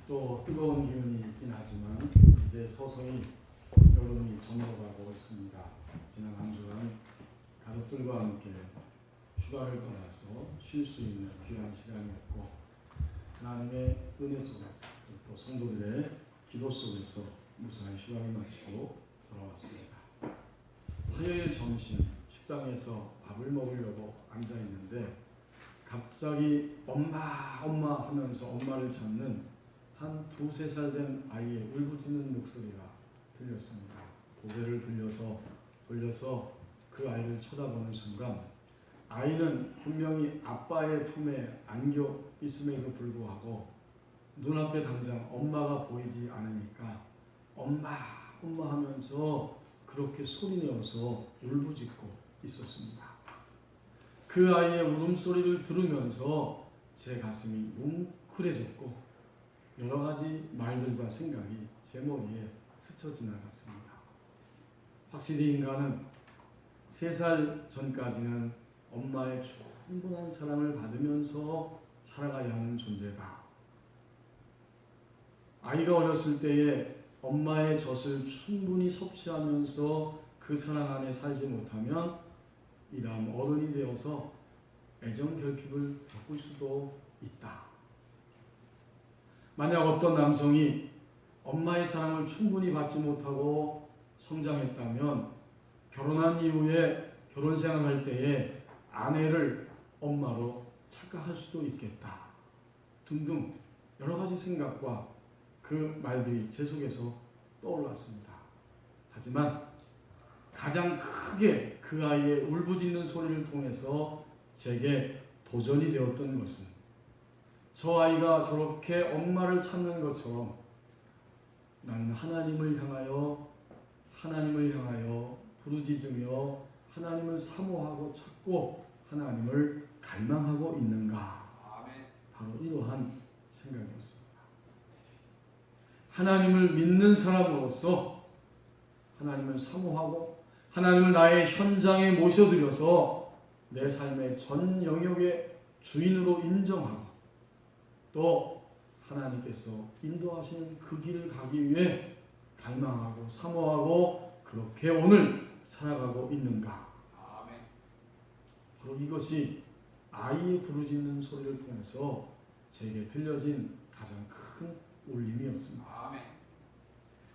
또 뜨거운 기운이 있긴 하지만 이제 서서히 여름이 저물어가고 있습니다. 지난 한 주간 가족들과 함께 휴가를 떠나서 쉴 수 있는 귀한 시간이었고, 하나님의 은혜 속에서 또 성도들의 기도 속에서 무사히 휴가를 마치고 돌아왔습니다. 화요일 점심 식당에서 밥을 먹으려고 앉아 있는데 갑자기 엄마 하면서 엄마를 찾는 한 2~3살 된 아이의 울부짖는 목소리가 들렸습니다. 고개를 돌려서 그 아이를 쳐다보는 순간 아이는 분명히 아빠의 품에 안겨 있음에도 불구하고 눈앞에 당장 엄마가 보이지 않으니까 엄마 하면서 그렇게 소리내어서 울부짖고 있었습니다. 그 아이의 울음소리를 들으면서 제 가슴이 뭉클해졌고 여러 가지 말들과 생각이 제 머리에 스쳐 지나갔습니다. 확실히 인간은 3살 전까지는 엄마의 충분한 사랑을 받으면서 살아가야 하는 존재다. 아이가 어렸을 때에 엄마의 젖을 충분히 섭취하면서 그 사랑 안에 살지 못하면 이 다음 어른이 되어서 애정 결핍을 겪을 수도 있다. 만약 어떤 남성이 엄마의 사랑을 충분히 받지 못하고 성장했다면 결혼한 이후에 결혼 생활할 때에 아내를 엄마로 착각할 수도 있겠다. 등등 여러 가지 생각과 그 말들이 제 속에서 떠올랐습니다. 하지만 가장 크게 그 아이의 울부짖는 소리를 통해서 제게 도전이 되었던 것은 저 아이가 저렇게 엄마를 찾는 것처럼 나는 하나님을 향하여 부르짖으며 하나님을 사모하고 찾고 하나님을 갈망하고 있는가. 바로 이러한 생각이었습니다. 하나님을 믿는 사람으로서 하나님을 사모하고 하나님을 나의 현장에 모셔드려서 내 삶의 전 영역의 주인으로 인정하고 또 하나님께서 인도하시는 그 길을 가기 위해 갈망하고 사모하고 그렇게 오늘 살아가고 있는가. 바로 이것이 아이의 부르짖는 소리를 통해서 제게 들려진 가장 큰 울림이었습니다.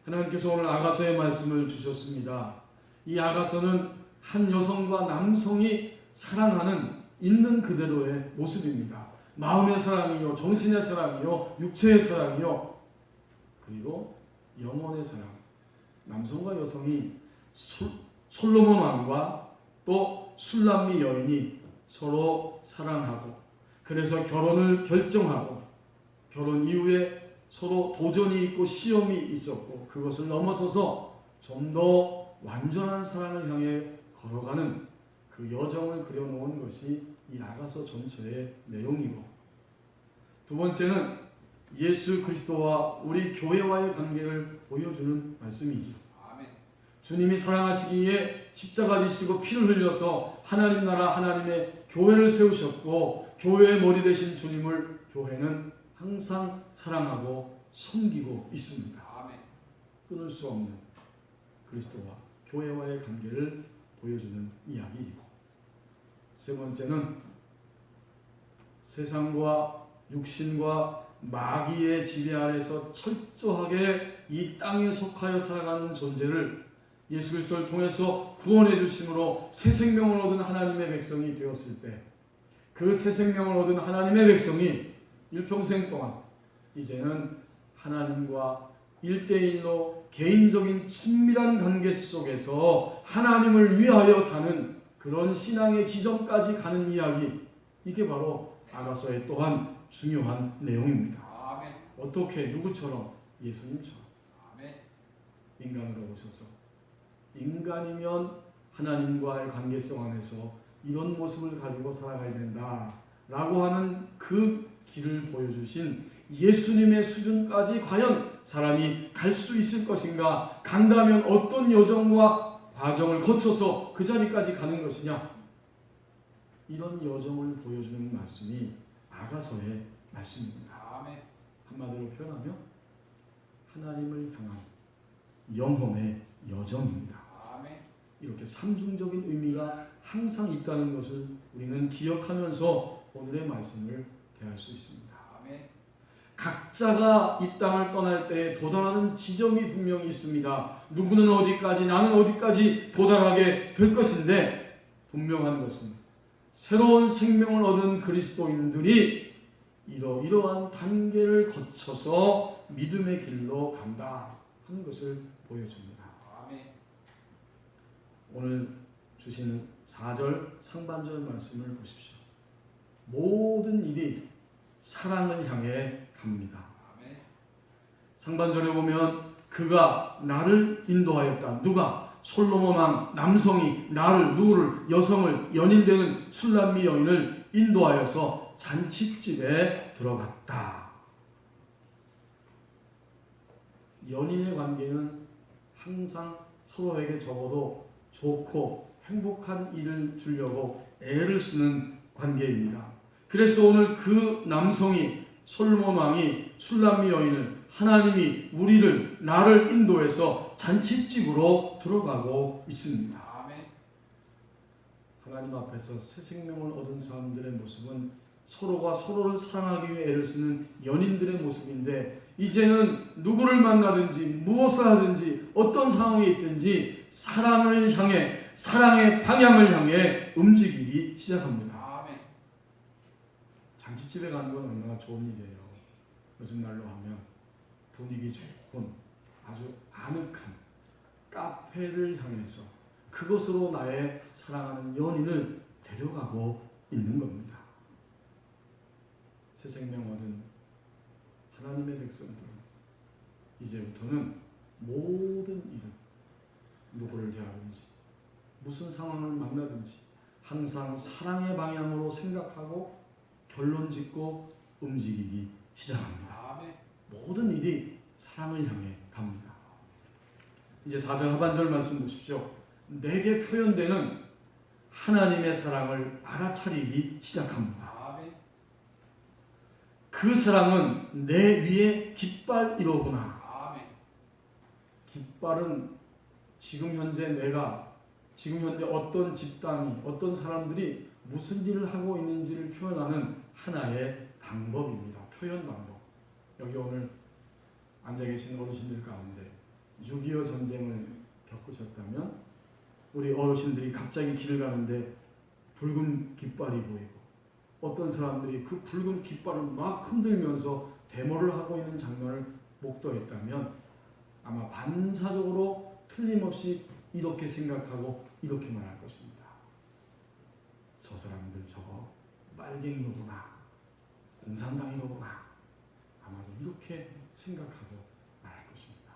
하나님께서 오늘 아가서의 말씀을 주셨습니다. 이 아가서는 한 여성과 남성이 사랑하는 있는 그대로의 모습입니다. 마음의 사랑이요, 정신의 사랑이요, 육체의 사랑이요, 그리고 영혼의 사랑. 남성과 여성이 솔로몬 왕과 또 술람미 여인이 서로 사랑하고 그래서 결혼을 결정하고 결혼 이후에 서로 도전이 있고 시험이 있었고 그것을 넘어서서 좀 더 완전한 사랑을 향해 걸어가는 그 여정을 그려놓은 것이 이 아가서 전체의 내용이고, 두 번째는 예수 그리스도와 우리 교회와의 관계를 보여주는 말씀이죠. 주님이 사랑하시기에 십자가 지시고 피를 흘려서 하나님 나라 하나님의 교회를 세우셨고 교회의 머리 되신 주님을 교회는 항상 사랑하고 섬기고 있습니다. 끊을 수 없는 그리스도와 교회와의 관계를 보여주는 이야기이고, 세 번째는 세상과 육신과 마귀의 지배 아래서 철저하게 이 땅에 속하여 살아가는 존재를 예수 그리스도를 통해서 구원해 주심으로 새 생명을 얻은 하나님의 백성이 되었을 때 그 새 생명을 얻은 하나님의 백성이 일평생 동안 이제는 하나님과 1대1로 개인적인 친밀한 관계 속에서 하나님을 위하여 사는 그런 신앙의 지점까지 가는 이야기, 이게 바로 아가서의 또한 중요한 내용입니다. 어떻게 누구처럼? 예수님처럼 인간으로 오셔서 인간이면 하나님과의 관계성 안에서 이런 모습을 가지고 살아가야 된다라고 하는 그 길을 보여주신 예수님의 수준까지 과연 사람이 갈 수 있을 것인가? 간다면 어떤 여정과 과정을 거쳐서 그 자리까지 가는 것이냐? 이런 여정을 보여주는 말씀이 아가서의 말씀입니다. 한마디로 표현하면 하나님을 향한 영혼의 여정입니다. 이렇게 삼중적인 의미가 항상 있다는 것을 우리는 기억하면서 오늘의 말씀을 대할 수 있습니다. 각자가 이 땅을 떠날 때 도달하는 지점이 분명히 있습니다. 누구는 어디까지, 나는 어디까지 도달하게 될 것인데, 분명한 것은 새로운 생명을 얻은 그리스도인들이 이러이러한 단계를 거쳐서 믿음의 길로 간다 하는 것을 보여줍니다. 오늘 주시는 4절 상반절 말씀을 보십시오. 모든 일이 사랑을 향해 갑니다. 상반절에 보면 그가 나를 인도하였다. 누가? 솔로몬 왕 남성이 누구를 여성을 연인되는 술람미 여인을 인도하여서 잔칫집에 들어갔다. 연인의 관계는 항상 서로에게 적어도 좋고 행복한 일을 주려고 애를 쓰는 관계입니다. 그래서 오늘 그 남성이 솔로몬 왕이 술람미 여인을 하나님이 나를 인도해서 잔칫집으로 들어가고 있습니다. 하나님 앞에서 새 생명을 얻은 사람들의 모습은 서로가 서로를 사랑하기 위해 애를 쓰는 연인들의 모습인데, 이제는 누구를 만나든지 무엇을 하든지 어떤 상황에 있든지 사랑을 향해, 사랑의 방향을 향해 움직이기 시작합니다. 잔치집에 가는 건 얼마나 좋은 일이에요. 요즘 날로 하면 분위기 좋은 아주 아늑한 카페를 향해서 그곳으로 나의 사랑하는 연인을 데려가고 있는 겁니다. 새 생명 얻은 하나님의 백성들은 이제부터는 모든 일은 누구를 대하든지 무슨 상황을 만나든지 항상 사랑의 방향으로 생각하고 결론 짓고 움직이기 시작합니다. 모든 일이 사랑을 향해 갑니다. 이제 4절 하반절 말씀 보십시오. 내게 표현되는 하나님의 사랑을 알아차리기 시작합니다. 그 사랑은 내 위에 깃발이로구나. 깃발은 지금 현재 어떤 집단이, 어떤 사람들이 무슨 일을 하고 있는지를 표현하는 하나의 방법입니다. 표현 방법. 여기 오늘 앉아 계신 어르신들 가운데 6.25 전쟁을 겪으셨다면 우리 어르신들이 갑자기 길을 가는데 붉은 깃발이 보이고 어떤 사람들이 그 붉은 깃발을 막 흔들면서 데모를 하고 있는 장면을 목도했다면 아마 반사적으로 틀림없이 이렇게 생각하고 이렇게 말할 것입니다. 저 사람들 저거 빨갱이로구나, 공산당이로구나, 아마도 이렇게 생각하고 말할 것입니다.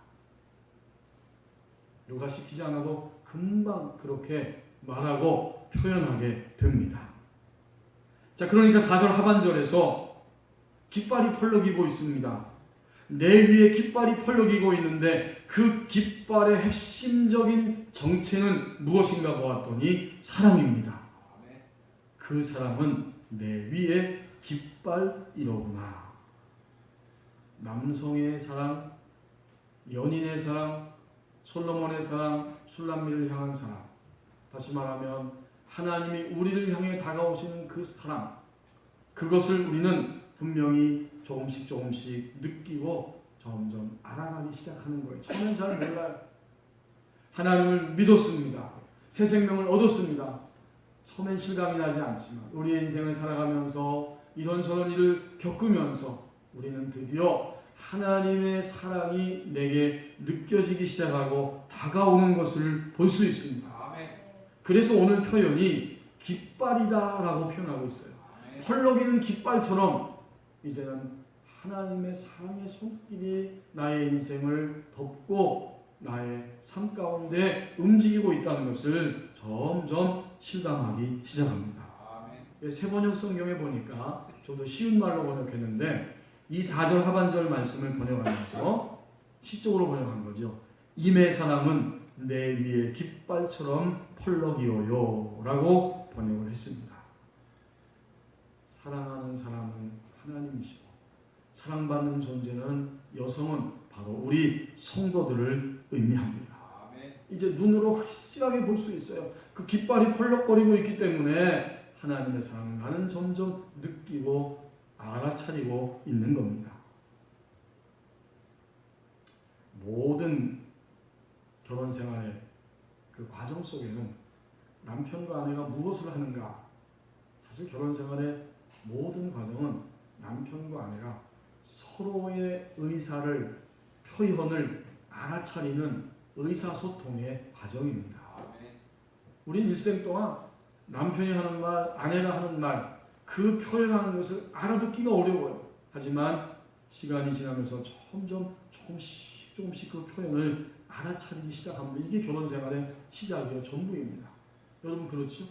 누가 시키지 않아도 금방 그렇게 말하고 표현하게 됩니다. 자, 그러니까 4절 하반절에서 깃발이 펄럭이고 있습니다. 내 위에 깃발이 펄럭이고 있는데 그 깃발의 핵심적인 정체는 무엇인가 보았더니 사랑입니다. 그 사랑은 내 위에 깃발이로구나. 남성의 사랑, 연인의 사랑, 솔로몬의 사랑, 술람미를 향한 사랑. 다시 말하면 하나님이 우리를 향해 다가오시는 그 사랑, 그것을 우리는 분명히 조금씩 느끼고 점점 알아가기 시작하는 거예요. 처음엔 잘 몰라요. 하나님을 믿었습니다. 새 생명을 얻었습니다. 처음엔 실감이 나지 않지만 우리의 인생을 살아가면서 이런저런 일을 겪으면서 우리는 드디어 하나님의 사랑이 내게 느껴지기 시작하고 다가오는 것을 볼 수 있습니다. 그래서 오늘 표현이 깃발이다라고 표현하고 있어요. 펄럭이는 깃발처럼 이제는 하나님의 사랑의 손길이 나의 인생을 덮고 나의 삶 가운데 움직이고 있다는 것을 점점 실감하기 시작합니다. 세번역 성경에 보니까 좀 더 쉬운 말로 번역했는데 이 4절 하반절 말씀을 번역하면서 시적으로 번역한 거죠. 임의 사랑은 내 위에 깃발처럼 펄럭이어요 라고 번역을 했습니다. 사랑하는 사람은 하나님이시고 사랑받는 존재는 여성은 바로 우리 성도들을 의미합니다. 이제 눈으로 확실하게 볼 수 있어요. 그 깃발이 펄럭거리고 있기 때문에 하나님의 사랑을 나는 점점 느끼고 알아차리고 있는 겁니다. 모든 결혼 생활의 그 과정 속에는 남편과 아내가 무엇을 하는가? 사실 결혼 생활의 모든 과정은 남편과 아내가 서로의 의사를 표현을 알아차리는 의사소통의 과정입니다. 우린 일생 동안 남편이 하는 말, 아내가 하는 말, 그 표현하는 것을 알아듣기가 어려워요. 하지만 시간이 지나면서 점점 조금씩 그 표현을 알아차리기 시작합니다. 이게 결혼 생활의 시작이요, 전부입니다. 여러분 그렇죠?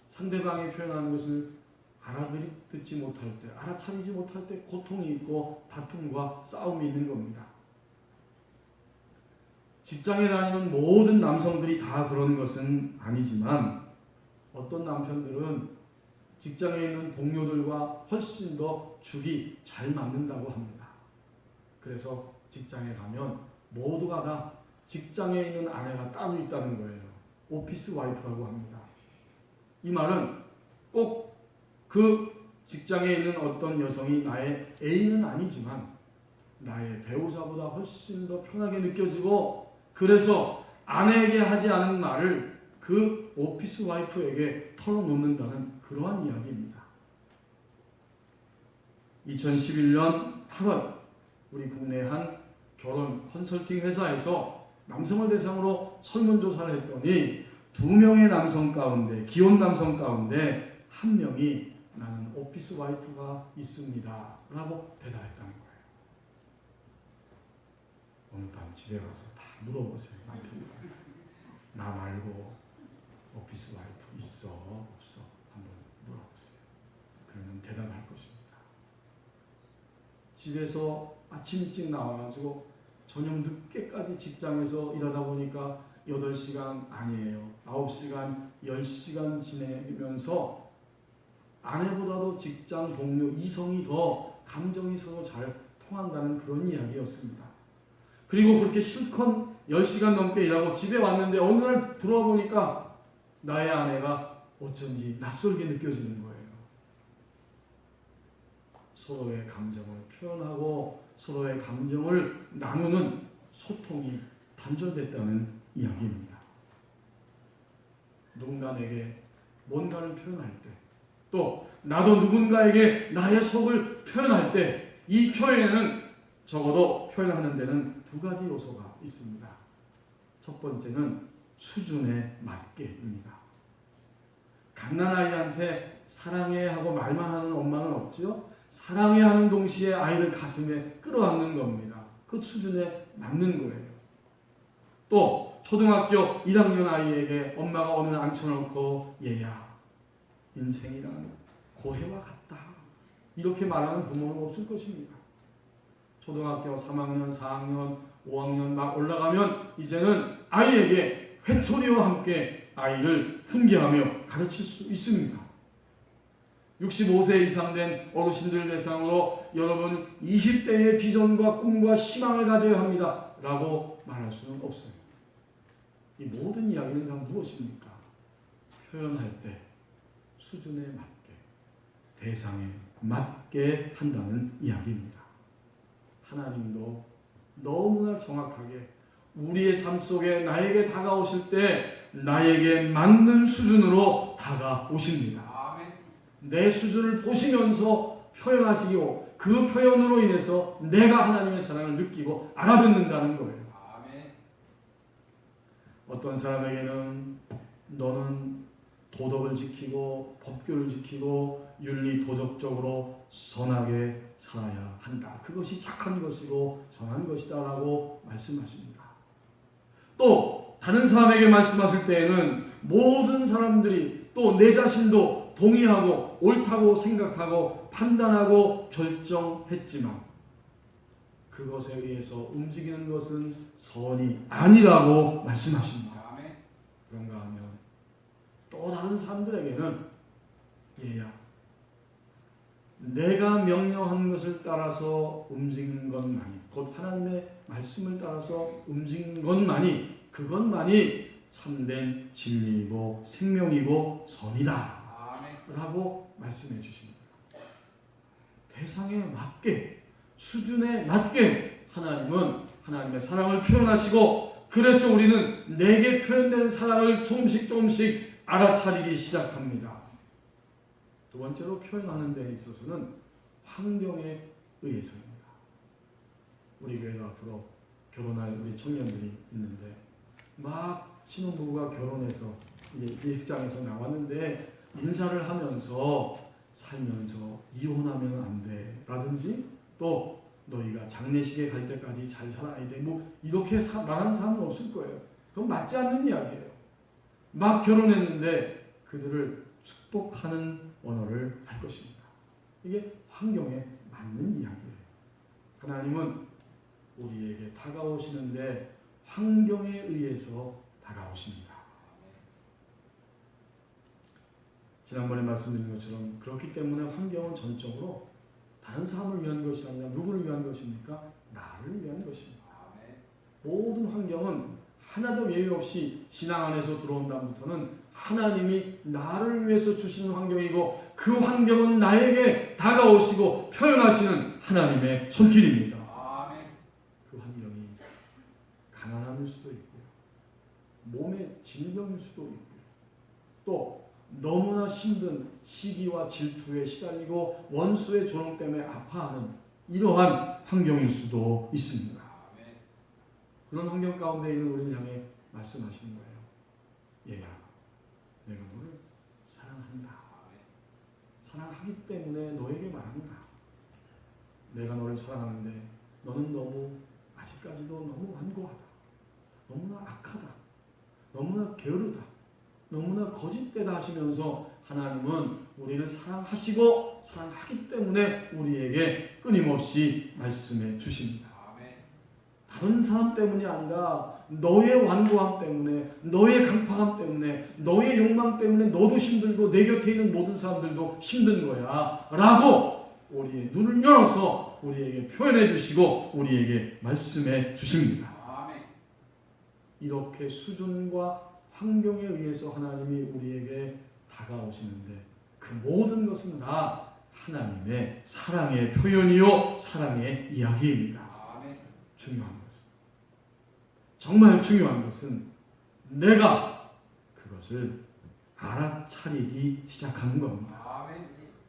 상대방이 표현하는 것을 알아듣지 못할 때, 알아차리지 못할 때 고통이 있고 다툼과 싸움이 있는 겁니다. 직장에 다니는 모든 남성들이 다 그런 것은 아니지만 어떤 남편들은 직장에 있는 동료들과 훨씬 더 죽이 잘 맞는다고 합니다. 그래서 직장에 가면 모두가 다 직장에 있는 아내가 따로 있다는 거예요. 오피스 와이프라고 합니다. 이 말은 꼭 그 직장에 있는 어떤 여성이 나의 애인은 아니지만 나의 배우자보다 훨씬 더 편하게 느껴지고 그래서 아내에게 하지 않은 말을 그 오피스 와이프에게 털어놓는다는 그러한 이야기입니다. 2011년 8월 우리 국내 한 결혼 컨설팅 회사에서 남성을 대상으로 설문조사를 했더니 2명의 남성 가운데, 기혼 남성 가운데 1명이 나는 오피스 와이프가 있습니다 라고 대답했다는 거예요. 오늘 밤 집에 가서 다 물어보세요. 남편들한테. 나 말고 오피스 와이프 있어? 없어? 한번 물어보세요. 그러면 대답할 것입니다. 집에서 아침 일찍 나와가지고 저녁 늦게까지 직장에서 일하다 보니까 8시간 아니에요. 9시간, 10시간 지내면서 아내보다도 직장 동료 이성이 더 감정이 서로 잘 통한다는 그런 이야기였습니다. 그리고 그렇게 실컷 10시간 넘게 일하고 집에 왔는데 어느 날 들어와 보니까 나의 아내가 어쩐지 낯설게 느껴지는 거예요. 서로의 감정을 표현하고 서로의 감정을 나누는 소통이 단절됐다는 이야기입니다. 누군가 내게 뭔가를 표현할 때 또 나도 누군가에게 나의 속을 표현할 때 이 표현에는 적어도 표현하는 데는 2가지 요소가 있습니다. 첫 번째는 수준에 맞게입니다. 갓난아이한테 사랑해 하고 말만 하는 엄마는 없지요? 사랑해 하는 동시에 아이를 가슴에 끌어안는 겁니다. 그 수준에 맞는 거예요. 또 초등학교 1학년 아이에게 엄마가 어느 날 앉혀놓고 얘야 인생이란 고해와 같다 이렇게 말하는 부모는 없을 것입니다. 초등학교 3학년, 4학년, 5학년 막 올라가면 이제는 아이에게 회초리와 함께 아이를 훈계하며 가르칠 수 있습니다. 65세 이상 된 어르신들 대상으로 여러분 20대의 비전과 꿈과 희망을 가져야 합니다 라고 말할 수는 없어요. 이 모든 이야기는 다 무엇입니까? 표현할 때 수준에 맞게, 대상에 맞게 한다는 이야기입니다. 하나님도 너무나 정확하게 우리의 삶 속에 나에게 다가오실 때 나에게 맞는 수준으로 다가오십니다. 내 수준을 보시면서 표현하시고 그 표현으로 인해서 내가 하나님의 사랑을 느끼고 알아듣는다는 거예요. 어떤 사람에게는 너는 도덕을 지키고 법규를 지키고 윤리 도덕적으로 선하게 살아야 한다. 그것이 착한 것이고 선한 것이다 라고 말씀하십니다. 또 다른 사람에게 말씀하실 때에는 모든 사람들이 또 내 자신도 동의하고 옳다고 생각하고 판단하고 결정했지만 그것에 의해서 움직이는 것은 선이 아니라고 말씀하십니다. 그런가 하면 또 다른 사람들에게는 얘야 내가 명령한 것을 따라서 움직이는 것만이, 곧 하나님의 말씀을 따라서 움직이는 것만이, 그것만이 참된 진리이고 생명이고 선이다 라고 말씀해 주십니다. 대상에 맞게, 수준에 맞게 하나님은 하나님의 사랑을 표현하시고, 그래서 우리는 내게 표현된 사랑을 조금씩 알아차리기 시작합니다. 두 번째로 표현하는 데 있어서는 환경에 의해서입니다. 우리 교회도 앞으로 결혼할 우리 청년들이 있는데, 막 신혼부부가 결혼해서 이제 예식장에서 나왔는데 인사를 하면서 살면서 이혼하면 안 돼 라든지, 또 너희가 장례식에 갈 때까지 잘 살아야 돼, 뭐 이렇게 말하는 사람은 없을 거예요. 그건 맞지 않는 이야기예요. 막 결혼했는데 그들을 축복하는 언어를 할 것입니다. 이게 환경에 맞는 이야기예요. 하나님은 우리에게 다가오시는데 환경에 의해서 다가오십니다. 지난번에 말씀드린 것처럼 그렇기 때문에 환경은 전적으로 다른 사람을 위한 것이 아니라 누구를 위한 것입니까? 나를 위한 것입니다. 모든 환경은 하나도 예외 없이 신앙 안에서 들어온 다음부터는 하나님이 나를 위해서 주시는 환경이고, 그 환경은 나에게 다가오시고 표현하시는 하나님의 손길입니다. 그 환경이 가난함일 수도 있고요, 몸의 질병일 수도 있고요, 또 너무나 힘든 시기와 질투에 시달리고 원수의 조롱 때문에 아파하는 이러한 환경일 수도 있습니다. 그런 환경 가운데 있는 우리를 향해 말씀하시는 거예요. 얘야, 내가 너를 사랑한다. 사랑하기 때문에 너에게 말한다. 내가 너를 사랑하는데 너는 너무 아직까지도 너무 완고하다. 너무나 악하다. 너무나 게으르다. 너무나 거짓되다 하시면서 하나님은 우리를 사랑하시고 사랑하기 때문에 우리에게 끊임없이 말씀해 주십니다. 다른 사람 때문이 아니라 너의 완고함 때문에, 너의 강팍함 때문에, 너의 욕망 때문에 너도 힘들고 내 곁에 있는 모든 사람들도 힘든 거야 라고 우리의 눈을 열어서 우리에게 표현해 주시고 우리에게 말씀해 주십니다. 이렇게 수준과 환경에 의해서 하나님이 우리에게 다가오시는데, 그 모든 것은 다 하나님의 사랑의 표현이요 사랑의 이야기입니다. 중요한 것은, 정말 중요한 것은 내가 그것을 알아차리기 시작하는 겁니다.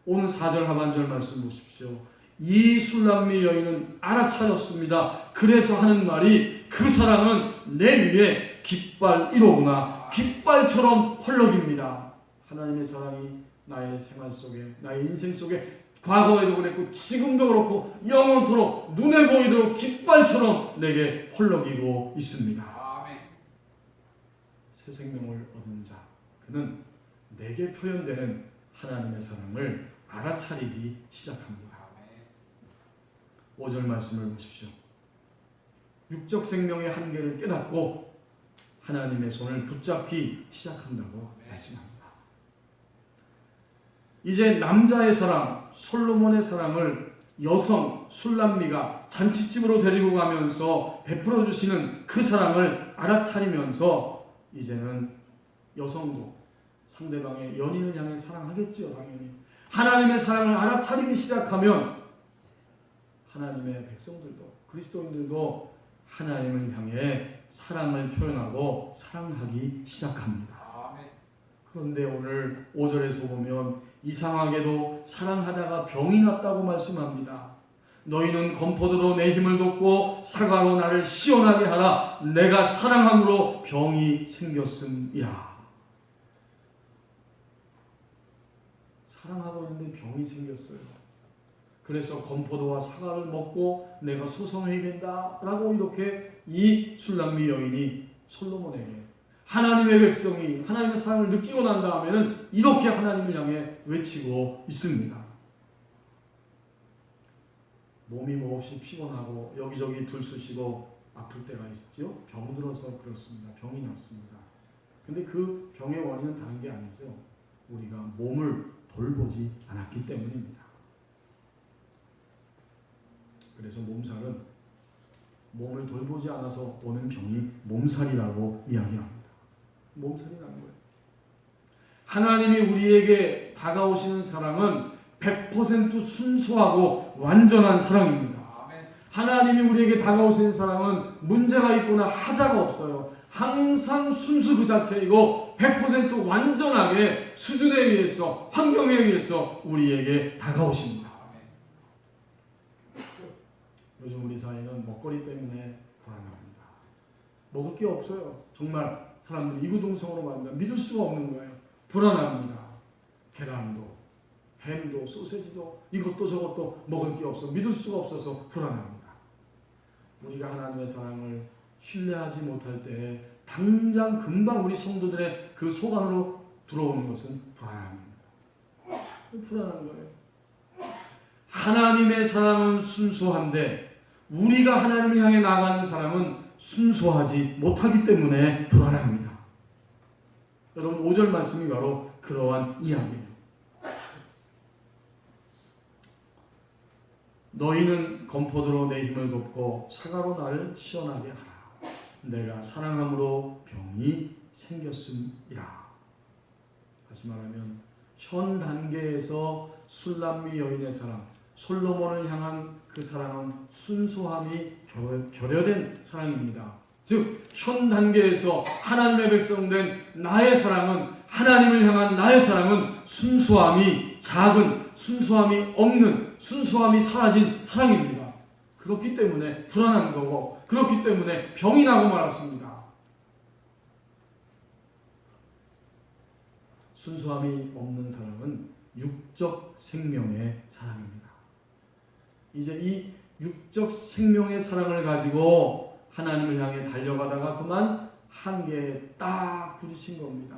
오늘 4절 하반절 말씀 보십시오. 이 술람미 여인은 알아차렸습니다. 그래서 하는 말이, 그 사랑은 내 위에 깃발 1호구나. 깃발처럼 펄럭입니다. 하나님의 사랑이 나의 생활 속에, 나의 인생 속에 과거에도 그랬고 지금도 그렇고 영원토록 눈에 보이도록 깃발처럼 내게 펄럭이고 있습니다. 새 생명을 얻은 자, 그는 내게 표현되는 하나님의 사랑을 알아차리기 시작합니다. 5절 말씀을 보십시오. 육적 생명의 한계를 깨닫고 하나님의 손을 붙잡기 시작한다고 말씀합니다. 이제 남자의 사랑, 솔로몬의 사랑을 여성 술람미가 잔치집으로 데리고 가면서 베풀어 주시는 그 사랑을 알아차리면서 이제는 여성도 상대방의 연인을 향해 사랑하겠지요. 당연히 하나님의 사랑을 알아차리기 시작하면 하나님의 백성들도, 그리스도인들도 하나님을 향해 사랑을 표현하고 사랑하기 시작합니다. 그런데 오늘 5절에서 보면 이상하게도 사랑하다가 병이 났다고 말씀합니다. 너희는 건포도로 내 힘을 돋고 사과로 나를 시원하게 하라. 내가 사랑함으로 병이 생겼음이라. 사랑하고 있는데 병이 생겼어요. 그래서 건포도와 사과를 먹고 내가 소성해야 된다라고 이렇게 이 술람미 여인이 솔로몬에게, 하나님의 백성이 하나님의 사랑을 느끼고 난 다음에는 이렇게 하나님을 향해 외치고 있습니다. 몸이 몹시 피곤하고 여기저기 들쑤시고 아플 때가 있었지요. 병들어서 그렇습니다. 병이 났습니다. 근데 그 병의 원인은 다른 게 아니죠. 우리가 몸을 돌보지 않았기 때문입니다. 그래서 몸살은 몸을 돌보지 않아서 오는 병이 몸살이라고 이야기합니다. 몸살이 나는 거예요. 하나님이 우리에게 다가오시는 사랑은 100% 순수하고 완전한 사랑입니다. 하나님이 우리에게 다가오시는 사랑은 문제가 있거나 하자가 없어요. 항상 순수 그 자체이고 100% 완전하게 수준에 의해서, 환경에 의해서 우리에게 다가오십니다. 요즘 우리 사회는 먹거리 때문에 불안합니다. 먹을 게 없어요. 정말 사람들이 이구동성으로 만든다. 믿을 수가 없는 거예요. 불안합니다. 계란도, 햄도, 소세지도 이것도 저것도 먹을 게 없어. 믿을 수가 없어서 불안합니다. 우리가 하나님의 사랑을 신뢰하지 못할 때 당장 금방 우리 성도들의 그 속 안으로 들어오는 것은 불안합니다. 불안한 거예요. 하나님의 사랑은 순수한데 우리가 하나님을 향해 나가는 사랑은 순수하지 못하기 때문에 불안합니다. 여러분 5절 말씀이 바로 그러한 이야기예요. 너희는 검포도로 내 힘을 돕고 사과로 나를 시원하게 하라. 내가 사랑함으로 병이 생겼음이라. 다시 말하면 현 단계에서 술람미 여인의 사랑, 솔로몬을 향한 그 사랑은 순수함이 결여된 사랑입니다. 즉 현 단계에서 하나님의 백성된 나의 사랑은, 하나님을 향한 나의 사랑은 순수함이 작은, 순수함이 없는, 순수함이 사라진 사랑입니다. 그렇기 때문에 불안한 거고, 그렇기 때문에 병이 나고 말았습니다. 순수함이 없는 사랑은 육적 생명의 사랑입니다. 이제 이 육적 생명의 사랑을 가지고 하나님을 향해 달려가다가 그만 한계에 딱 부딪힌 겁니다.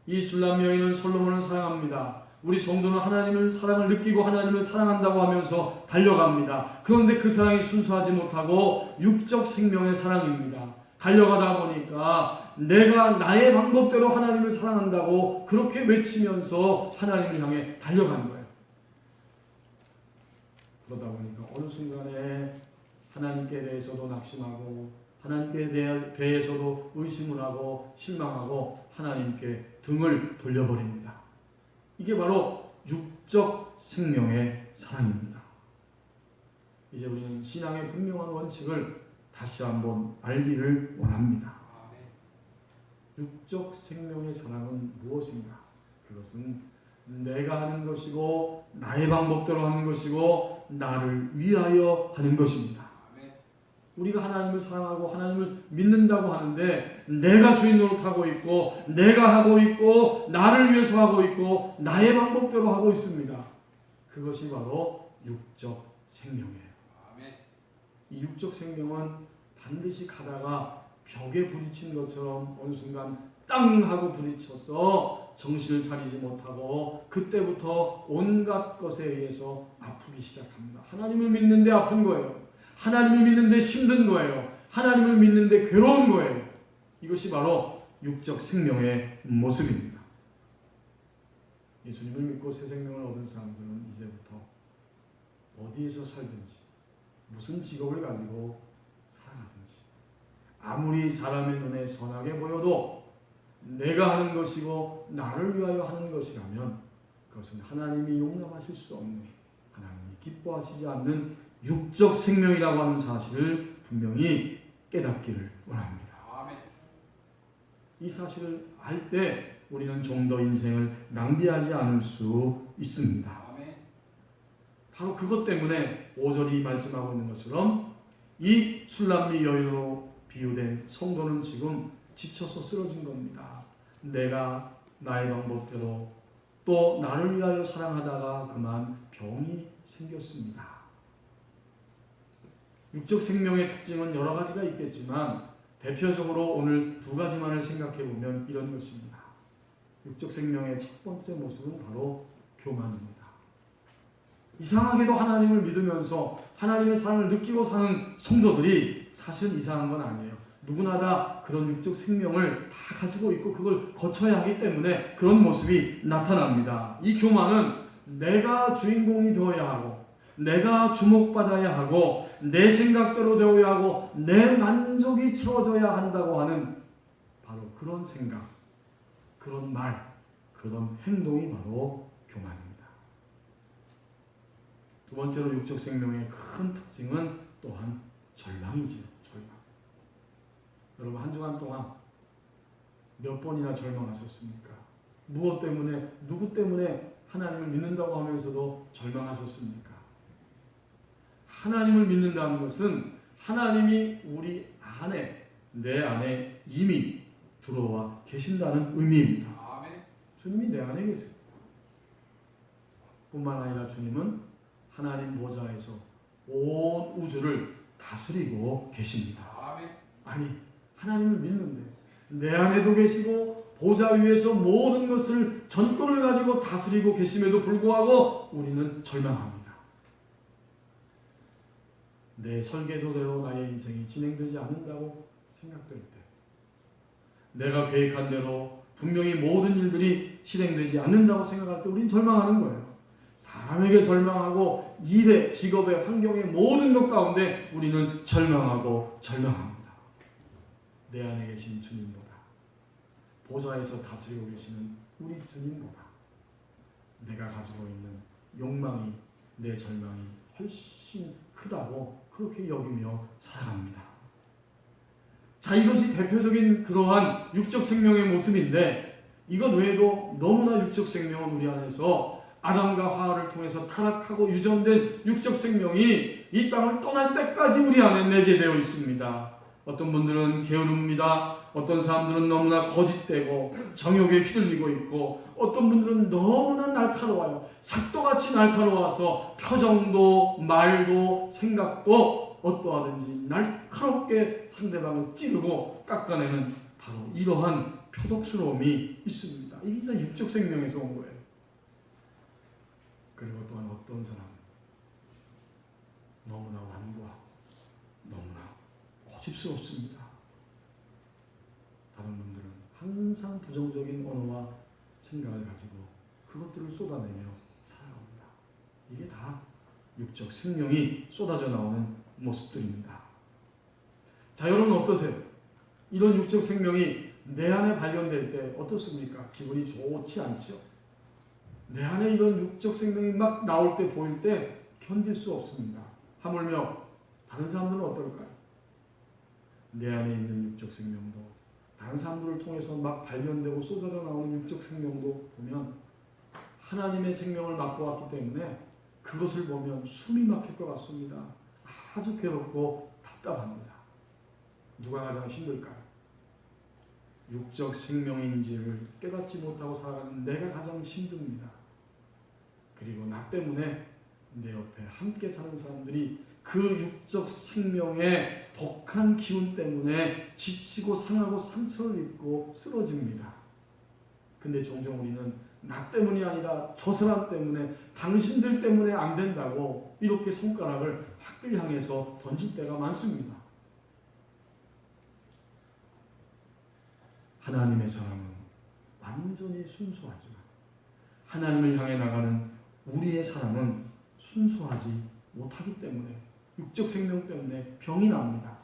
이 술람 여인은 솔로몬을 사랑합니다. 우리 성도는 하나님을 사랑을 느끼고 하나님을 사랑한다고 하면서 달려갑니다. 그런데 그 사랑이 순수하지 못하고 육적 생명의 사랑입니다. 달려가다 보니까 내가 나의 방법대로 하나님을 사랑한다고 그렇게 외치면서 하나님을 향해 달려간 거예요. 그러다 보니까 어느 순간에 하나님께 대해서도 낙심하고 하나님께 대해서도 의심을 하고 실망하고 하나님께 등을 돌려버립니다. 이게 바로 육적 생명의 사랑입니다. 이제 우리는 신앙의 분명한 원칙을 다시 한번 알기를 원합니다. 육적 생명의 사랑은 무엇인가? 그것은 내가 하는 것이고 나의 방법대로 하는 것이고 나를 위하여 하는 것입니다. 우리가 하나님을 사랑하고 하나님을 믿는다고 하는데 내가 주인 노릇하고 있고 내가 하고 있고 나를 위해서 하고 있고 나의 방법대로 하고 있습니다. 그것이 바로 육적 생명이에요. 이 육적 생명은 반드시 가다가 벽에 부딪힌 것처럼 어느 순간 땅 하고 부딪혀서 정신을 차리지 못하고 그때부터 온갖 것에 의해서 아프기 시작합니다. 하나님을 믿는데 아픈 거예요. 하나님을 믿는데 힘든 거예요. 하나님을 믿는데 괴로운 거예요. 이것이 바로 육적 생명의 모습입니다. 예수님을 믿고 새 생명을 얻은 사람들은 이제부터 어디에서 살든지 무슨 직업을 가지고 살아가든지 아무리 사람의 눈에 선하게 보여도 내가 하는 것이고 나를 위하여 하는 것이라면 그것은 하나님이 용납하실 수 없는, 하나님이 기뻐하시지 않는 육적 생명이라고 하는 사실을 분명히 깨닫기를 원합니다. 이 사실을 알 때 우리는 좀 더 인생을 낭비하지 않을 수 있습니다. 바로 그것 때문에 5절이 말씀하고 있는 것처럼 이 술람미 여인으로 비유된 성도는 지금 지쳐서 쓰러진 겁니다. 내가 나의 방법대로 또 나를 위하여 사랑하다가 그만 병이 생겼습니다. 육적 생명의 특징은 여러 가지가 있겠지만 대표적으로 오늘 두 가지만을 생각해 보면 이런 것입니다. 육적 생명의 첫 번째 모습은 바로 교만입니다. 이상하게도 하나님을 믿으면서 하나님의 사랑을 느끼고 사는 성도들이 사실 이상한 건 아니에요. 누구나 다 그런 육적 생명을 다 가지고 있고 그걸 거쳐야 하기 때문에 그런 모습이 나타납니다. 이 교만은 내가 주인공이 되어야 하고 내가 주목받아야 하고 내 생각대로 되어야 하고 내 만족이 채워져야 한다고 하는 바로 그런 생각, 그런 말, 그런 행동이 바로 교만입니다. 두 번째로 육적 생명의 큰 특징은 또한 절망이지요. 절망. 여러분 한 주간 동안 몇 번이나 절망하셨습니까? 무엇 때문에, 누구 때문에 하나님을 믿는다고 하면서도 절망하셨습니까? 하나님을 믿는다는 것은 하나님이 우리 안에, 내 안에 이미 들어와 계신다는 의미입니다. 주님이 내 안에 계세요. 뿐만 아니라 주님은 하나님 보좌에서 온 우주를 다스리고 계십니다. 아니, 하나님을 믿는데 내 안에도 계시고 보좌 위에서 모든 것을 전권을 가지고 다스리고 계심에도 불구하고 우리는 절망합니다. 내 설계도대로 나의 인생이 진행되지 않는다고 생각될 때, 내가 계획한 대로 분명히 모든 일들이 실행되지 않는다고 생각할 때 우리는 절망하는 거예요. 사람에게 절망하고 일에, 직업에, 환경에 모든 것 가운데 우리는 절망하고 절망합니다. 내 안에 계신 주님보다, 보좌에서 다스리고 계시는 우리 주님보다 내가 가지고 있는 욕망이, 내 절망이 훨씬 크다고 그렇게 여기며 살아갑니다. 자, 이것이 대표적인 그러한 육적 생명의 모습인데, 이것 외에도 너무나 육적 생명은 우리 안에서 아담과 하와를 통해서 타락하고 유전된 육적 생명이 이 땅을 떠날 때까지 우리 안에 내재되어 있습니다. 어떤 분들은 게으릅니다. 어떤 사람들은 너무나 거짓되고 정욕에 휘둘리고 있고, 어떤 분들은 너무나 날카로워요. 삭도같이 날카로워서 표정도 말도 생각도 어떠하든지 날카롭게 상대방을 찌르고 깎아내는 바로 이러한 표독스러움이 있습니다. 이게 다 육적 생명에서 온 거예요. 그리고 또한 어떤 사람은 너무나 완고하고 너무나 고집스럽습니다. 다른 분들은 항상 부정적인 언어와 생각을 가지고 그것들을 쏟아내며 살아갑니다. 이게 다 육적 생명이 쏟아져 나오는 모습들입니다. 자, 여러분 어떠세요? 이런 육적 생명이 내 안에 발견될 때 어떻습니까? 기분이 좋지 않죠? 내 안에 이런 육적 생명이 막 나올 때, 보일 때 견딜 수 없습니다. 하물며 다른 사람들은 어떨까요? 내 안에 있는 육적 생명도 다른 사람들을 통해서 막 발견되고 쏟아져 나오는 육적 생명도 보면 하나님의 생명을 맛보았기 때문에 그것을 보면 숨이 막힐 것 같습니다. 아주 괴롭고 답답합니다. 누가 가장 힘들까요? 육적 생명인지를 깨닫지 못하고 살아가는 내가 가장 힘듭니다. 그리고 나 때문에 내 옆에 함께 사는 사람들이 그 육적 생명의 독한 기운 때문에 지치고 상하고 상처를 입고 쓰러집니다. 근데 종종 우리는 나 때문이 아니라 저 사람 때문에, 당신들 때문에 안 된다고 이렇게 손가락을 밖을 향해서 던질 때가 많습니다. 하나님의 사람은 완전히 순수하지만 하나님을 향해 나가는 우리의 사람은 순수하지 못하기 때문에, 육적 생명 때문에 병이 납니다.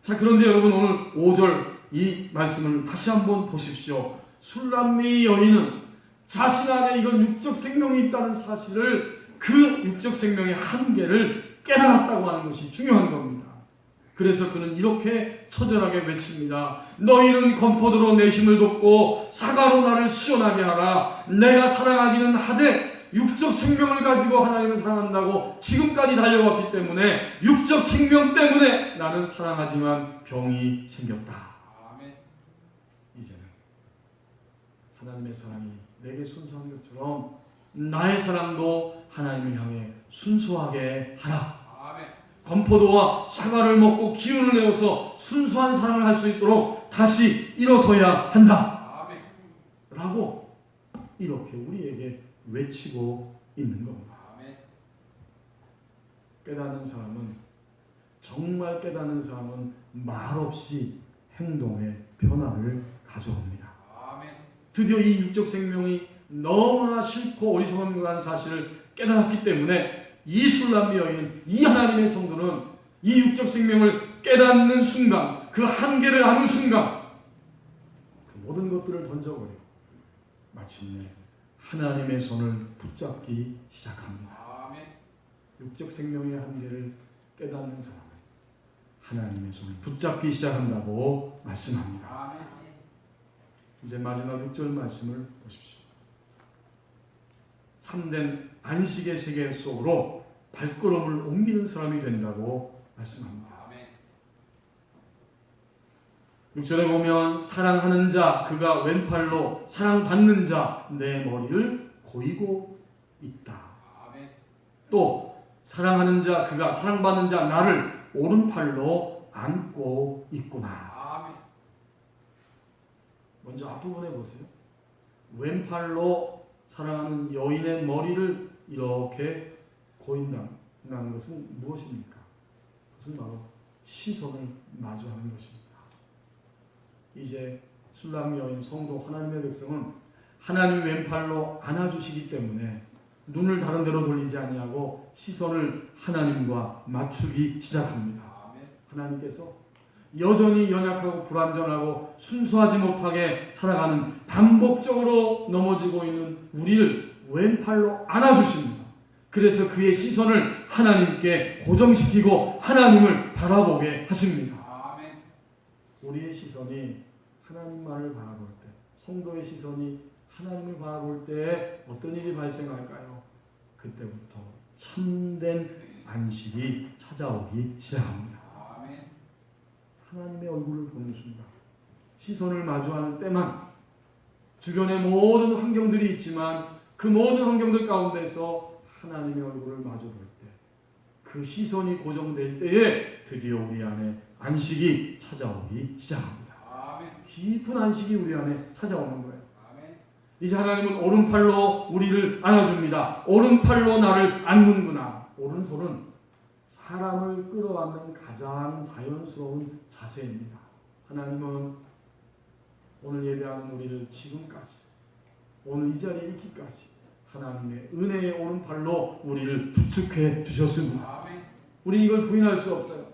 자, 그런데 여러분 오늘 5절 이 말씀을 다시 한번 보십시오. 술람미 여인은 자신 안에 이런 육적 생명이 있다는 사실을, 그 육적 생명의 한계를 깨달았다고 하는 것이 중요한 겁니다. 그래서 그는 이렇게 처절하게 외칩니다. 너희는 건포도로 내 힘을 돕고 사과로 나를 시원하게 하라. 내가 사랑하기는 하되 육적 생명을 가지고 하나님을 사랑한다고 지금까지 달려왔기 때문에, 육적 생명 때문에 나는 사랑하지만 병이 생겼다. 아멘. 이제는 하나님의 사랑이 내게 순수한 것처럼 나의 사랑도 하나님을 향해 순수하게 하라. 아멘. 건포도와 사과를 먹고 기운을 내어서 순수한 사랑을 할 수 있도록 다시 일어서야 한다. 아멘. 라고 이렇게 우리에게 외치고 있는 겁니다. 아멘. 깨닫는 사람은, 정말 깨닫는 사람은 말없이 행동의 변화를 가져옵니다. 아멘. 드디어 이 육적 생명이 너무나 싫고 어리석은 사실을 깨달았기 때문에 이 술람미 여인, 이 하나님의 성도는 이 육적 생명을 깨닫는 순간, 그 한계를 아는 순간 그 모든 것들을 던져버리고 마침내 하나님의 손을 붙잡기 시작합니다. 육적 생명의 한계를 깨닫는 사람은 하나님의 손을 붙잡기 시작한다고 말씀합니다. 이제 마지막 6절 말씀을 보십시오. 참된 안식의 세계 속으로 발걸음을 옮기는 사람이 된다고 말씀합니다. 6절에 보면 사랑하는 자 그가 왼팔로 사랑받는 자 내 머리를 고이고 있다. 또 사랑하는 자 그가 사랑받는 자 나를 오른팔로 안고 있구나. 먼저 앞부분에 보세요. 왼팔로 사랑하는 여인의 머리를 이렇게 고인다는 것은 무엇입니까? 그것은 바로 시선을 마주하는 것입니다. 이제 술람 여인 성도 하나님의 백성은 하나님 왼팔로 안아주시기 때문에 눈을 다른 데로 돌리지 아니하고 시선을 하나님과 맞추기 시작합니다. 하나님께서 여전히 연약하고 불완전하고 순수하지 못하게 살아가는 반복적으로 넘어지고 있는 우리를 왼팔로 안아주십니다. 그래서 그의 시선을 하나님께 고정시키고 하나님을 바라보게 하십니다. 우리의 시선이 하나님만을 바라볼 때, 성도의 시선이 하나님을 바라볼 때 어떤 일이 발생할까요? 그때부터 참된 안식이 찾아오기 시작합니다. 하나님의 얼굴을 보는 순간, 시선을 마주하는 때만 주변의 모든 환경들이 있지만 그 모든 환경들 가운데서 하나님의 얼굴을 마주볼 때, 그 시선이 고정될 때에 드디어 우리 안에 안식이 찾아오기 시작합니다. 깊은 안식이 우리 안에 찾아오는 거예요. 이제 하나님은 오른팔로 우리를 안아줍니다. 오른팔로 나를 안는구나. 오른손은 사람을 끌어안는 가장 자연스러운 자세입니다. 하나님은 오늘 예배하는 우리를 지금까지, 오늘 이 자리에 있기까지 하나님의 은혜의 오른팔로 우리를 부축해 주셨습니다. 우리 이걸 부인할 수 없어요.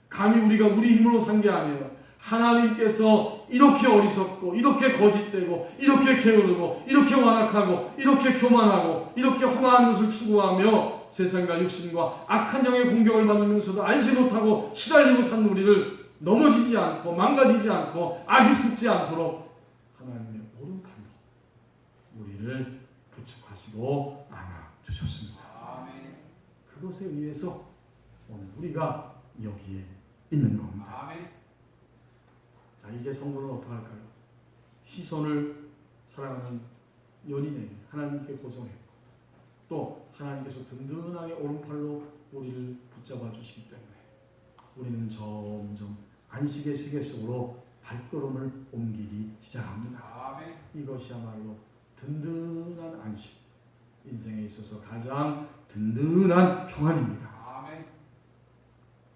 감히 우리가 우리 힘으로 산 게 아니에요. 하나님께서 이렇게 어리석고 이렇게 거짓되고 이렇게 게으르고 이렇게 완악하고 이렇게 교만하고 이렇게 험한 것을 추구하며 세상과 육신과 악한 영의 공격을 받으면서도 알지 못하고 시달리고 산 우리를 넘어지지 않고 망가지지 않고 아직 죽지 않도록 하나님의 오른팔로 우리를 부축하시고 안아주셨습니다. 그것에 의해서 오늘 우리가 여기에 있는 겁니다. 자, 이제 성도는 어떻게 할까요? 시선을 사랑하는 연인에게 하나님께 고정했고 또 하나님께서 든든하게 오른팔로 우리를 붙잡아 주시기 때문에 우리는 점점 안식의 세계 속으로 발걸음을 옮기기 시작합니다. 이것이야말로 든든한 안식, 인생에 있어서 가장 든든한 평안입니다.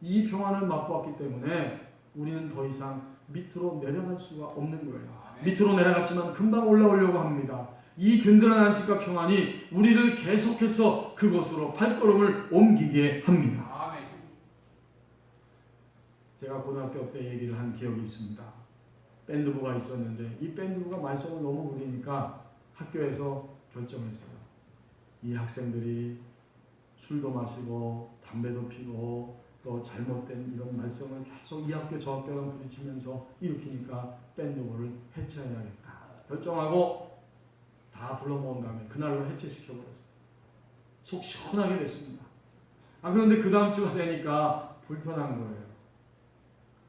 이 평안을 맛보았기 때문에 우리는 더 이상 밑으로 내려갈 수가 없는 거예요. 밑으로 내려갔지만 금방 올라오려고 합니다. 이 든든한 안식과 평안이 우리를 계속해서 그곳으로 발걸음을 옮기게 합니다. 제가 고등학교 때 얘기를 한 기억이 있습니다. 밴드부가 있었는데 이 밴드부가 말썽을 너무 부리니까 학교에서 결정했어요. 이 학생들이 술도 마시고 담배도 피고 또 잘못된 이런 말썽을 계속 이 학교 저 학교랑 부딪히면서 일으키니까 밴드부를 해체해야겠다 결정하고 다 불러 모은 다음에 그날로 해체시켜버렸어요. 속 시원하게 됐습니다. 그런데 그 다음 주가 되니까 불편한 거예요.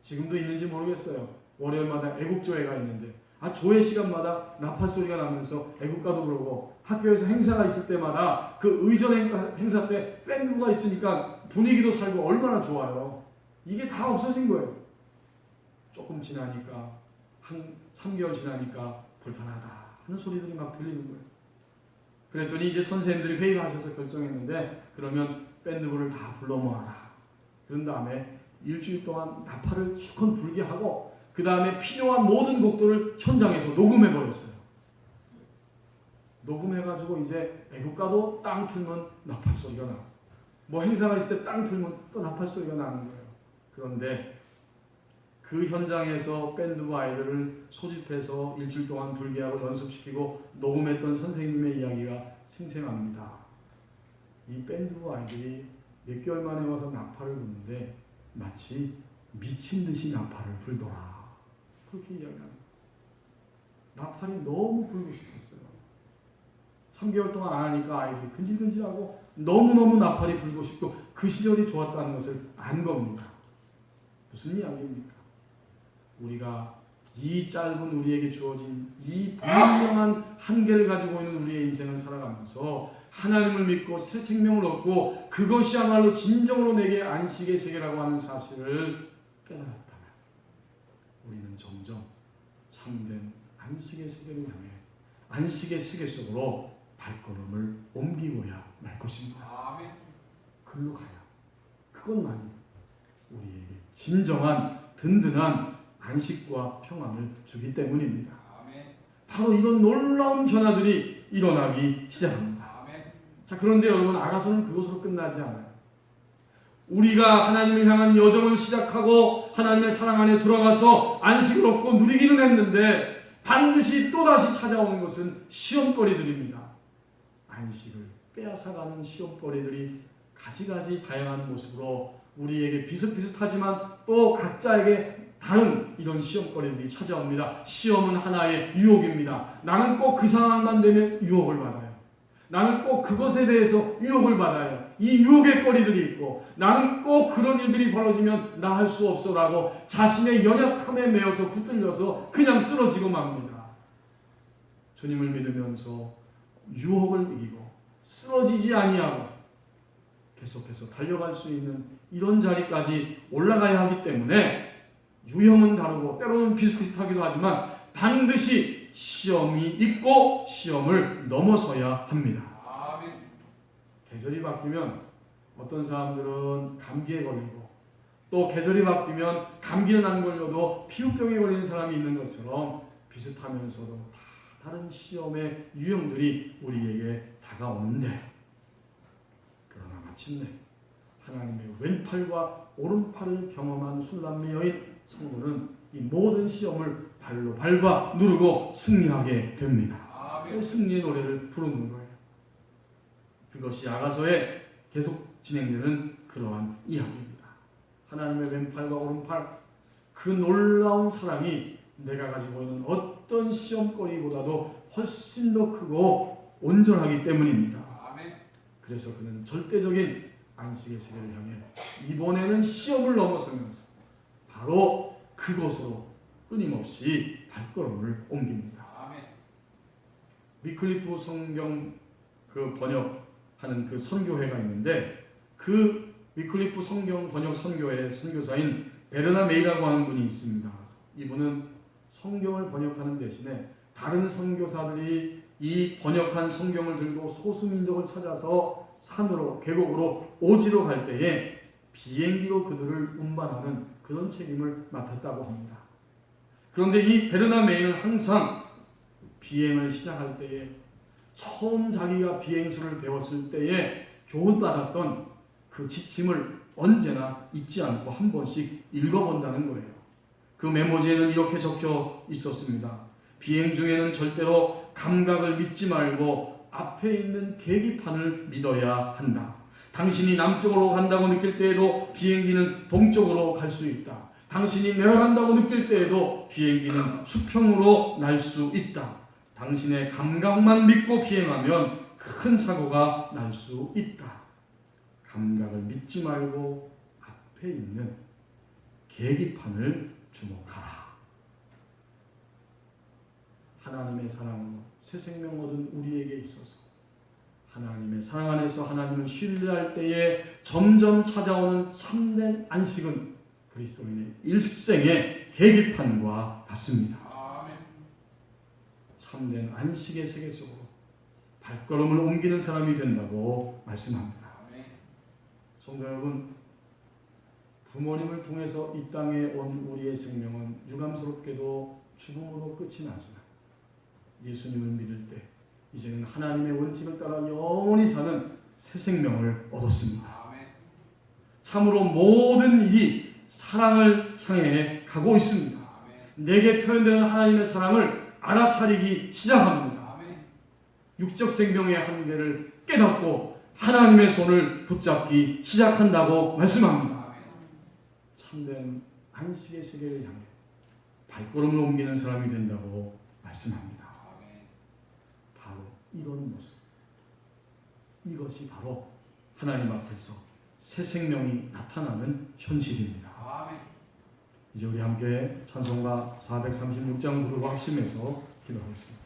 지금도 있는지 모르겠어요. 월요일마다 애국조회가 있는데 조회 시간마다 나팔 소리가 나면서 애국가도 부르고 학교에서 행사가 있을 때마다 그 의전 행사 때 밴드가 있으니까 분위기도 살고 얼마나 좋아요. 이게 다 없어진 거예요. 조금 지나니까 한 3개월 지나니까 불편하다 하는 소리들이 막 들리는 거예요. 그랬더니 이제 선생님들이 회의를 하셔서 결정했는데 그러면 밴드부를 다 불러 모아라. 그런 다음에 일주일 동안 나팔을 실컷 불게 하고 그 다음에 필요한 모든 곡들을 현장에서 녹음해버렸어요. 녹음해가지고 이제 애국가도 땅 틀면 나팔 소리가 나고 뭐 행사가 있을 때 땅 틀면 또 나팔 소리가 나는 거예요. 그런데 그 현장에서 밴드부 아이들을 소집해서 일주일 동안 불기하고 연습시키고 녹음했던 선생님의 이야기가 생생합니다. 이 밴드부 아이들이 몇 개월 만에 와서 나팔을 부는데 마치 미친 듯이 나팔을 불더라. 그렇게 이야기합니다. 나팔이 너무 불고 싶었어요. 3개월 동안 안 하니까 아이들이 근질근질하고 너무너무 나팔이 불고 싶고 그 시절이 좋았다는 것을 안 겁니다. 무슨 이야기입니까? 우리가 이 짧은 우리에게 주어진 이 분명한 한계를 가지고 있는 우리의 인생을 살아가면서 하나님을 믿고 새 생명을 얻고 그것이야말로 진정으로 내게 안식의 세계라고 하는 사실을 깨달았다면 우리는 점점 참된 안식의 세계를 향해 안식의 세계 속으로 발걸음을 옮기고야 말 것입니다. 아멘. 글로 가야 그것만이 우리에게 진정한 든든한 안식과 평안을 주기 때문입니다. 아멘. 바로 이런 놀라운 변화들이 일어나기 시작합니다. 아멘. 자, 그런데 여러분, 아가서는 그것으로 끝나지 않아요. 우리가 하나님을 향한 여정을 시작하고 하나님의 사랑 안에 들어가서 안식을 얻고 누리기는 했는데 반드시 또다시 찾아오는 것은 시험거리들입니다. 안식을 빼앗아가는 시험거리들이 가지가지 다양한 모습으로 우리에게 비슷비슷하지만 또 각자에게 다른 이런 시험거리들이 찾아옵니다. 시험은 하나의 유혹입니다. 나는 꼭 그 상황만 되면 유혹을 받아요. 나는 꼭 그것에 대해서 유혹을 받아요. 이 유혹의 거리들이 있고 나는 꼭 그런 일들이 벌어지면 나 할 수 없어라고 자신의 연약함에 매여서 붙들려서 그냥 쓰러지고 맙니다. 주님을 믿으면서 유혹을 이기고 쓰러지지 아니하고 계속해서 달려갈 수 있는 이런 자리까지 올라가야 하기 때문에 유형은 다르고 때로는 비슷비슷하기도 하지만 반드시 시험이 있고 시험을 넘어서야 합니다. 아멘. 계절이 바뀌면 어떤 사람들은 감기에 걸리고 또 계절이 바뀌면 감기는 안 걸려도 피부병에 걸리는 사람이 있는 것처럼 비슷하면서도 다 다른 시험의 유형들이 우리에게 다가오는데 그러나 마침내 하나님의 왼팔과 오른팔을 경험한 술람미 여인 성도는 이 모든 시험을 발로 밟아 누르고 승리하게 됩니다. 아멘. 승리의 노래를 부르는 거예요. 그것이 아가서에 계속 진행되는 그러한 이야기입니다. 하나님의 왼팔과 오른팔, 그 놀라운 사랑이 내가 가지고 있는 어떤 시험거리보다도 훨씬 더 크고 온전하기 때문입니다. 아멘. 그래서 그는 절대적인 안식의 세계를 향해 이번에는 시험을 넘어서면서 바로 그곳으로 끊임없이 발걸음을 옮깁니다. 아멘. 위클리프 성경 그 번역하는 그 선교회가 있는데 그 위클리프 성경 번역 선교회 선교사인 베르나 메이라고 하는 분이 있습니다. 이분은 성경을 번역하는 대신에 다른 선교사들이 이 번역한 성경을 들고 소수민족을 찾아서 산으로 계곡으로 오지로 갈 때에 비행기로 그들을 운반하는 그런 책임을 맡았다고 합니다. 그런데 이 베르나 메이는 항상 비행을 시작할 때에 처음 자기가 비행수를 배웠을 때에 교훈받았던 그 지침을 언제나 잊지 않고 한 번씩 읽어본다는 거예요. 그 메모지에는 이렇게 적혀 있었습니다. 비행 중에는 절대로 감각을 믿지 말고 앞에 있는 계기판을 믿어야 한다. 당신이 남쪽으로 간다고 느낄 때에도 비행기는 동쪽으로 갈 수 있다. 당신이 내려간다고 느낄 때에도 비행기는 수평으로 날 수 있다. 당신의 감각만 믿고 비행하면 큰 사고가 날 수 있다. 감각을 믿지 말고 앞에 있는 계기판을 주목하라. 하나님의 사랑으로 새 생명 얻은 우리에게 있어서 하나님의 사랑 안에서 하나님을 신뢰할 때에 점점 찾아오는 참된 안식은 그리스도인의 일생의 계기판과 같습니다. 아멘. 참된 안식의 세계 속으로 발걸음을 옮기는 사람이 된다고 말씀합니다. 아멘. 성도 여러분, 부모님을 통해서 이 땅에 온 우리의 생명은 유감스럽게도 죽음으로 끝이 나지만 예수님을 믿을 때 이제는 하나님의 원칙을 따라 영원히 사는 새 생명을 얻었습니다. 아멘. 참으로 모든 일이 사랑을 향해 가고 있습니다. 내게 표현되는 하나님의 사랑을 알아차리기 시작합니다. 육적 생명의 한계를 깨닫고 하나님의 손을 붙잡기 시작한다고 말씀합니다. 참된 안식의 세계를 향해 발걸음을 옮기는 사람이 된다고 말씀합니다. 바로 이런 모습, 이것이 바로 하나님 앞에서 새 생명이 나타나는 현실입니다. 이제 우리 함께 찬송가 436장 부르고 합심해서 기도하겠습니다.